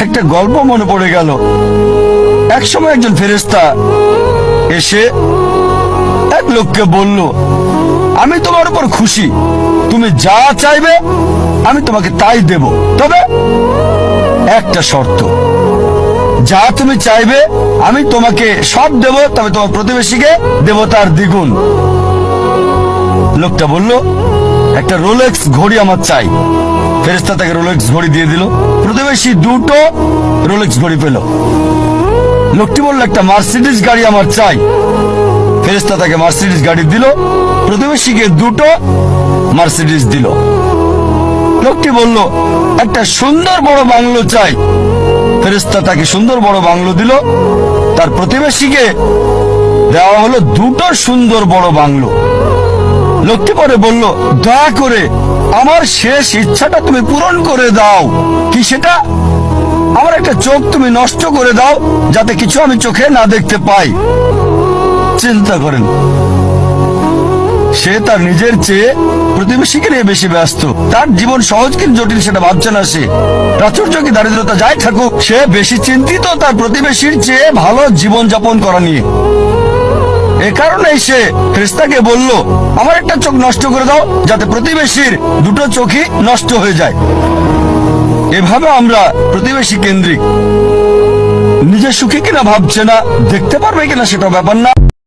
একটা গল্প মনে পড়ে গেল। একসময় একজন ফেরেশতা এসে এক লোককে বলল, আমি তোমার উপর খুশি, তুমি যা চাইবে আমি তোমাকে তাই দেব, তবে একটা শর্ত, যা তুমি চাইবে আমি তোমাকে সব দেব, তবে তোমার প্রতিবেশীকে দেব তার দ্বিগুণ। লোকটা বলল, একটা রোলেক্স ঘড়ি আমার চাই। ফেরেশতা তাকে রোলেক্স ঘড়ি দিয়ে দিল। প্রতিবেশী দুটো রোলেক্স ঘড়ি পেল। লোকটি বলল, একটা মার্সিডিজ গাড়ি আমার চাই। ফেরেশতা তাকে মার্সিডিজ গাড়ি দিল। প্রতিবেশীকে দুটো মার্সিডিজ দিল। লোকটি বলল, একটা সুন্দর বড় বাংলো চাই। ফেরেশতা তাকে সুন্দর বড় বাংলো দিল। তার প্রতিবেশীকে দেওয়া হলো দুটো সুন্দর বড় বাংলো। লোকটি পরে বলল, দয়া করে আমার শেষ ইচ্ছাটা তুমি পূরণ করে দাও। কি সেটা? আমার একটা চোখ তুমি নষ্ট করে দাও, যাতে কিছু আমি চোখে না দেখতে পাই। চিন্তা করেন, সে তার নিজের চেয়ে প্রতিবেশীকে নিয়ে বেশি ব্যস্ত। তার জীবন সহজ কিন্তু জটিল সেটা ভাবছে না সে। প্রাচুর্য কি দারিদ্রতা যাই থাকুক, সে বেশি চিন্তিত তার প্রতিবেশীর চেয়ে ভালো জীবন যাপন করা নিয়ে। এ কারণেই সে ফেরেশতাকে বলল, আমার একটা চোখ নষ্ট করে দাও, যাতে প্রতিবেশীর দুটো চোখই নষ্ট হয়ে যায়। এভাবে আমরা প্রতিবেশী কেন্দ্রিক। নিজে সুখী কিনা ভাবছে না, দেখতে পারবে কিনা সেটা ব্যাপার না।